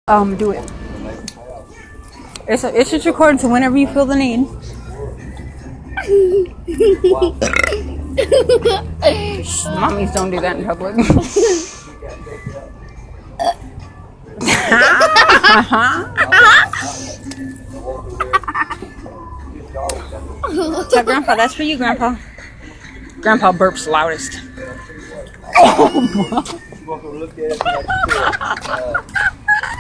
Do it. It's just recording, so whenever you feel the need. Mommies don't do that in public. Tell Grandpa, that's for you, Grandpa. Grandpa burps loudest.